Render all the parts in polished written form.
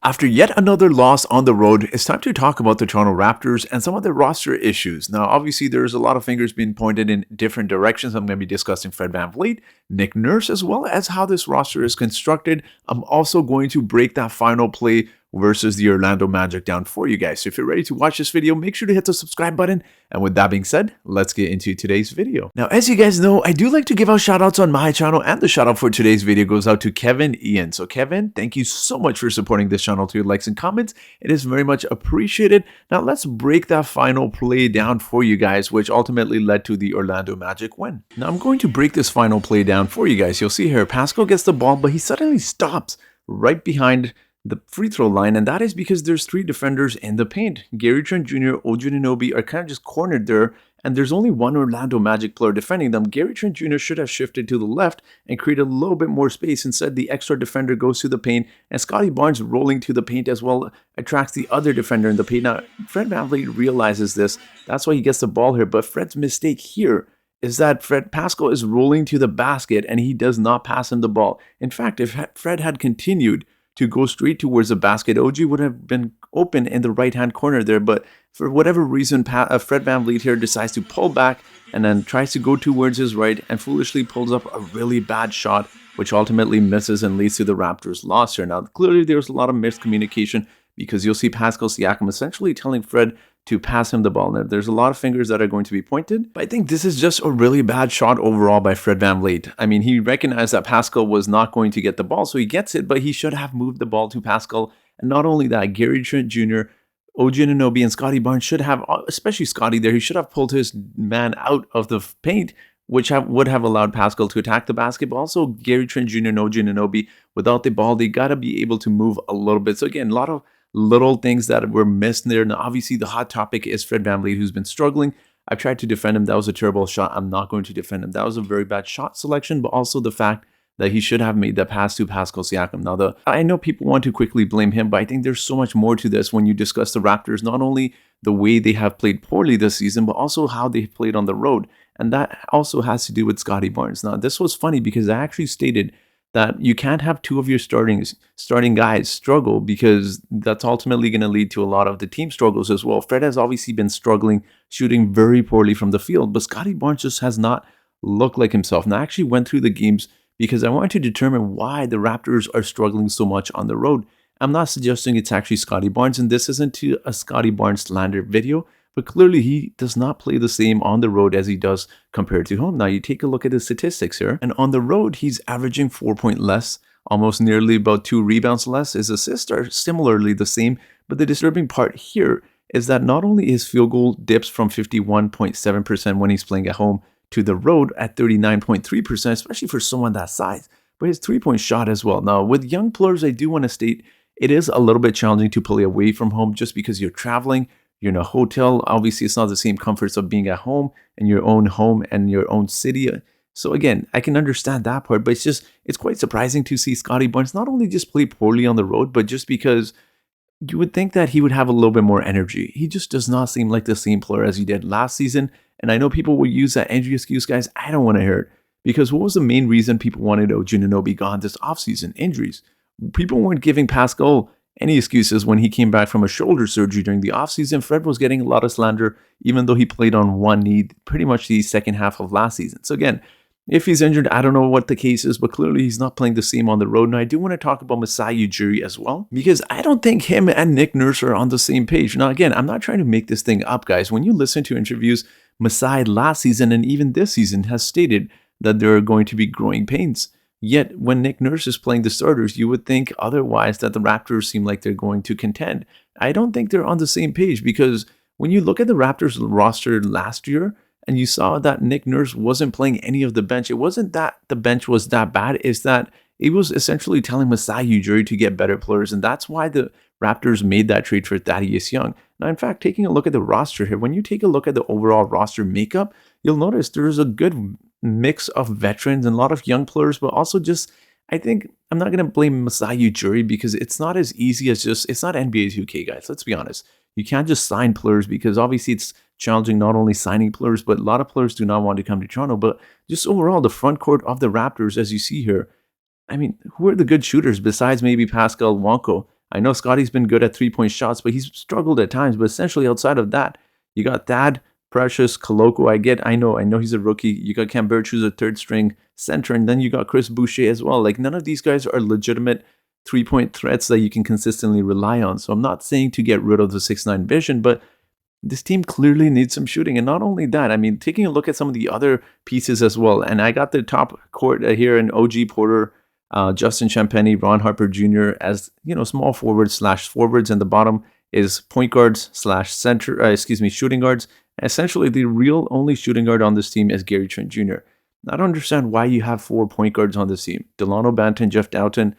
After yet another loss on the road, it's time to talk about the Toronto Raptors and some of their roster issues. Now, obviously, there's a lot of fingers being pointed in different directions. I'm going to be discussing Fred VanVleet, Nick Nurse, as well as how this roster is constructed. I'm also going to break that final play versus the Orlando Magic down for you guys. So if you're ready to watch this video, make sure to hit the subscribe button. And with that being said, let's get into today's video. Now, as you guys know, I do like to give out shout outs on my channel, and the shout out for today's video goes out to Kevin Ian. So Kevin, thank you so much for supporting this channel through your likes and comments. It is very much appreciated. Now let's break that final play down for you guys, which ultimately led to the Orlando Magic win. Now I'm going to break this final play down for you guys. You'll see here, Pascal gets the ball, but he suddenly stops right behind the free throw line, and that is because there's three defenders in the paint. Gary Trent Jr., OG Anunoby are kind of just cornered there, and there's only one Orlando Magic player defending them. Gary Trent Jr. should have shifted to the left and created a little bit more space. Instead, the extra defender goes to the paint, and Scottie Barnes rolling to the paint as well attracts the other defender in the paint. Now, Fred VanVleet realizes this. That's why he gets the ball here, but Fred's mistake here is that Pascal is rolling to the basket, and he does not pass him the ball. In fact, if Fred had continued to go straight towards the basket, OG would have been open in the right-hand corner there, but for whatever reason, Fred VanVleet here decides to pull back and then tries to go towards his right and foolishly pulls up a really bad shot, which ultimately misses and leads to the Raptors' loss here. Now, clearly there's a lot of miscommunication because you'll see Pascal Siakam essentially telling Fred to pass him the ball. Now, there's a lot of fingers that are going to be pointed, but I think this is just a really bad shot overall by Fred VanVleet. I mean, he recognized that Pascal was not going to get the ball, so he gets it, but he should have moved the ball to Pascal. And not only that, Gary Trent Jr., OG Anunoby, and Scottie Barnes should have, especially Scottie there, he should have pulled his man out of the paint, which would have allowed Pascal to attack the basket. But also Gary Trent Jr. and OG Anunoby, without the ball, they got to be able to move a little bit. So again, a lot of little things that were missed there. Now, obviously, the hot topic is Fred VanVleet, who's been struggling. I've tried to defend him. That was a terrible shot. I'm not going to defend him. That was a very bad shot selection, but also the fact that he should have made the pass to Pascal Siakam. Now, I know people want to quickly blame him, but I think there's so much more to this when you discuss the Raptors, not only the way they have played poorly this season, but also how they've played on the road. And that also has to do with Scottie Barnes. Now, this was funny because I actually stated that you can't have two of your starting guys struggle, because that's ultimately going to lead to a lot of the team struggles as well. Fred has obviously been struggling, shooting very poorly from the field, but Scottie Barnes just has not looked like himself. And I actually went through the games because I wanted to determine why the Raptors are struggling so much on the road. I'm not suggesting it's actually Scottie Barnes, and this isn't a Scottie Barnes slander video, but clearly he does not play the same on the road as he does compared to home. Now, you take a look at his statistics here, and on the road, he's averaging 4 points less, almost nearly about 2 rebounds less. His assists are similarly the same, but the disturbing part here is that not only his field goal dips from 51.7% when he's playing at home to the road at 39.3%, especially for someone that size, but his three-point shot as well. Now, with young players, I do want to state it is a little bit challenging to play away from home just because you're traveling. You're in a hotel. Obviously, it's not the same comforts of being at home in your own home and your own city. So again, I can understand that part, but it's quite surprising to see Scottie Barnes not only just play poorly on the road, but just because you would think that he would have a little bit more energy. He just does not seem like the same player as he did last season. And I know people will use that injury excuse, guys. I don't want to hear it, because what was the main reason people wanted OG Anunoby gone this offseason? Injuries. People weren't giving Pascal any excuses when he came back from a shoulder surgery during the offseason. Fred was getting a lot of slander, even though he played on one knee pretty much the second half of last season. So again, if he's injured, I don't know what the case is, but clearly he's not playing the same on the road. And I do want to talk about Masai Ujiri as well, because I don't think him and Nick Nurse are on the same page. Now, again, I'm not trying to make this thing up, guys. When you listen to interviews, Masai last season and even this season has stated that there are going to be growing pains. Yet, when Nick Nurse is playing the starters, you would think otherwise, that the Raptors seem like they're going to contend. I don't think they're on the same page, because when you look at the Raptors roster last year and you saw that Nick Nurse wasn't playing any of the bench, it wasn't that the bench was that bad, it's that it was essentially telling Masai Ujiri to get better players, and that's why the Raptors made that trade for Thaddeus Young. Now, in fact, taking a look at the roster here, when you take a look at the overall roster makeup, you'll notice there's a good mix of veterans and a lot of young players, but also just, I think, I'm not going to blame Masai Ujiri, because it's not as easy as it's not NBA 2K, guys. Let's be honest. You can't just sign players, because obviously it's challenging not only signing players, but a lot of players do not want to come to Toronto. But just overall, the front court of the Raptors, as you see here, I mean, who are the good shooters besides maybe Pascal Wanko? I know Scotty's been good at three-point shots, but he's struggled at times. But essentially, outside of that, you got Thad, Precious, Koloko. I know he's a rookie. You got Cam Birch, who's a third string center, and then you got Chris Boucher as well. Like, none of these guys are legitimate three-point threats that you can consistently rely on. So I'm not saying to get rid of the 6'9" vision, but this team clearly needs some shooting. And not only that, I mean, taking a look at some of the other pieces as well. And I got the top court here in OG Porter, Justin Champagnie, Ron Harper Jr. as, small forwards, and the bottom is point guards slash center, shooting guards. Essentially, the real only shooting guard on this team is Gary Trent Jr. I don't understand why you have 4 point guards on this team. Delano Banton, Jeff Doughton,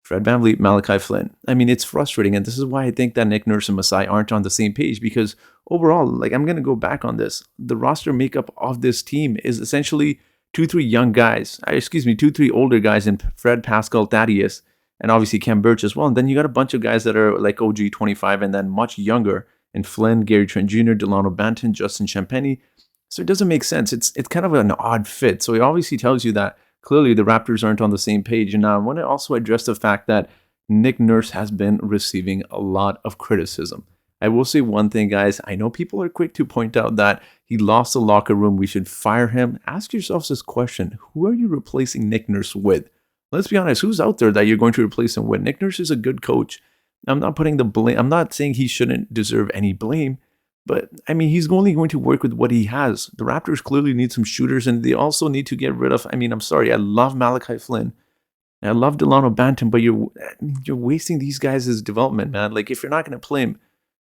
Fred VanVleet, Malachi Flynn. I mean, it's frustrating, and this is why I think that Nick Nurse and Masai aren't on the same page, because overall, like, I'm going to go back on this. The roster makeup of this team is essentially 2-3 young guys. 2-3 older guys in Fred, Pascal, Thaddeus, and obviously Cam Birch as well. And then you got a bunch of guys that are like OG 25 and then much younger in Flynn, Gary Trent Jr., Delano Banton, Justin Champagnie. So it doesn't make sense. It's kind of an odd fit. So it obviously tells you that clearly the Raptors aren't on the same page. And now I want to also address the fact that Nick Nurse has been receiving a lot of criticism. I will say one thing, guys. I know people are quick to point out that he lost the locker room. We should fire him. Ask yourselves this question. Who are you replacing Nick Nurse with? Let's be honest. Who's out there that you're going to replace him with? Nick Nurse is a good coach. I'm not putting the blame. I'm not saying he shouldn't deserve any blame. But, I mean, he's only going to work with what he has. The Raptors clearly need some shooters, and they also need to get rid of, I'm sorry, I love Malachi Flynn. I love Delano Banton, but you're wasting these guys' development, man. Like, if you're not going to play him,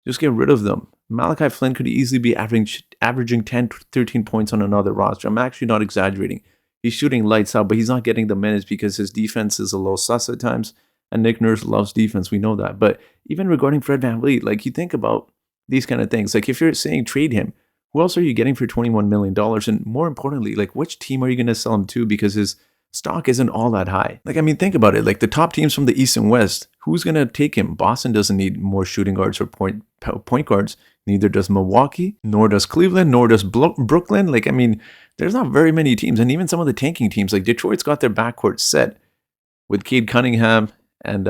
just get rid of them. Malachi Flynn could easily be averaging 10, 13 points on another roster. I'm actually not exaggerating. He's shooting lights out, but he's not getting the minutes because his defense is a little sus at times, and Nick Nurse loves defense. We know that. But even regarding Fred VanVleet, like, you think about these kind of things. Like, if you're saying trade him, who else are you getting for $21 million? And more importantly, like, which team are you going to sell him to? Because his stock isn't all that high. Like, I mean, think about it. Like, the top teams from the East and West, who's going to take him? Boston doesn't need more shooting guards or point guards. Neither does Milwaukee, nor does Cleveland, nor does Brooklyn. Like, I mean, there's not very many teams. And even some of the tanking teams, like Detroit's got their backcourt set with Cade Cunningham and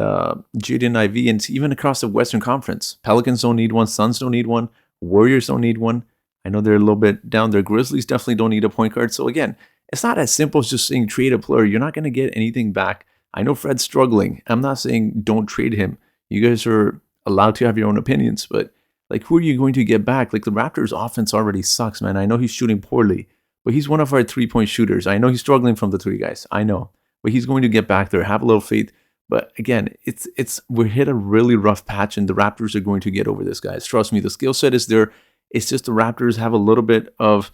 Jaden Ivey, and even across the Western Conference. Pelicans don't need one. Suns don't need one. Warriors don't need one. I know they're a little bit down there. Grizzlies definitely don't need a point guard. So again, it's not as simple as just saying trade a player. You're not going to get anything back. I know Fred's struggling. I'm not saying don't trade him. You guys are allowed to have your own opinions, but like, who are you going to get back? Like, the Raptors offense already sucks, man. I know he's shooting poorly, but he's one of our 3-point shooters. I know he's struggling from the 3 guys. I know, but he's going to get back there. Have a little faith. But again, we're hit a really rough patch, and the Raptors are going to get over this, guys. Trust me, the skill set is there. It's just the Raptors have a little bit of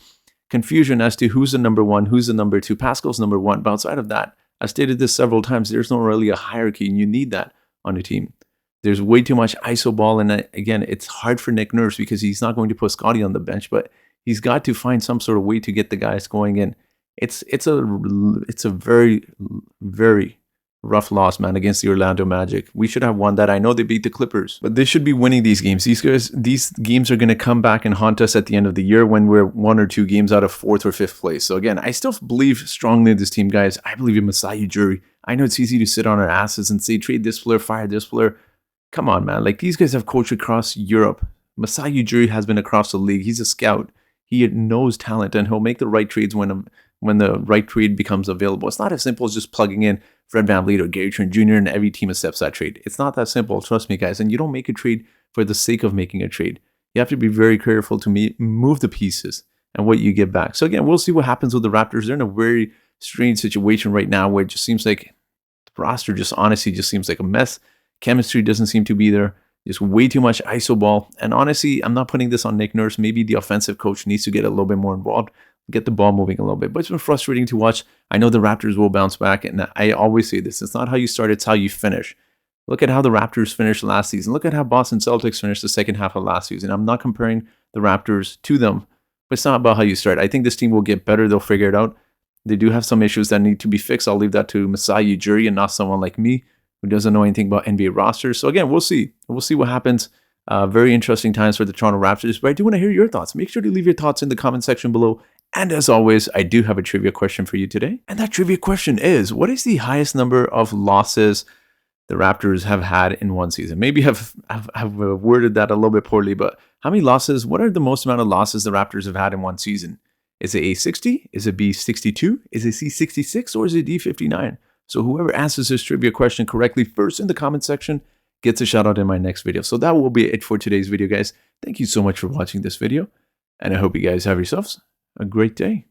confusion as to who's the number 1, who's the number 2. Pascal's number 1. But outside of that, I've stated this several times, there's not really a hierarchy, and you need that on a team. There's way too much ISO ball, and again, it's hard for Nick Nurse because he's not going to put Scotty on the bench, but he's got to find some sort of way to get the guys going in. It's a very, very rough loss, man, against the Orlando Magic. We should have won that. I know they beat the Clippers, but they should be winning these games. These games are going to come back and haunt us at the end of the year when we're 1 or 2 games out of 4th or 5th place. So again, I still believe strongly in this team, guys. I believe in Masai Ujiri. I know it's easy to sit on our asses and say, trade this player, fire this player. Come on, man. Like, these guys have coached across Europe. Masai Ujiri has been across the league. He's a scout. He knows talent, and he'll make the right trades when the right trade becomes available. It's not as simple as just plugging in Fred VanVleet or Gary Trent Jr. and every team accepts that trade. It's not that simple. Trust me, guys. And you don't make a trade for the sake of making a trade. You have to be very careful to move the pieces and what you get back. So again, we'll see what happens with the Raptors. They're in a very strange situation right now where it just seems like the roster just honestly just seems like a mess. Chemistry doesn't seem to be there. There's way too much ISO ball. And honestly, I'm not putting this on Nick Nurse. Maybe the offensive coach needs to get a little bit more involved, get the ball moving a little bit. But it's been frustrating to watch. I know the Raptors will bounce back. And I always say this. It's not how you start, it's how you finish. Look at how the Raptors finished last season. Look at how Boston Celtics finished the second half of last season. I'm not comparing the Raptors to them, but it's not about how you start. I think this team will get better. They'll figure it out. They do have some issues that need to be fixed. I'll leave that to Masai Ujiri and not someone like me who doesn't know anything about NBA rosters. So again, we'll see. We'll see what happens. Very interesting times for the Toronto Raptors, but I do want to hear your thoughts. Make sure to leave your thoughts in the comment section below. And as always, I do have a trivia question for you today. And that trivia question is, what is the highest number of losses the Raptors have had in one season. Maybe have worded that a little bit poorly, but how many losses? What are the most amount of losses the Raptors have had in one season? Is it A60? Is it B62? Is it C66? Or is it D59? So whoever answers this trivia question correctly first in the comment section gets a shout out in my next video. So that will be it for today's video, guys. Thank you so much for watching this video, and I hope you guys have yourselves a great day.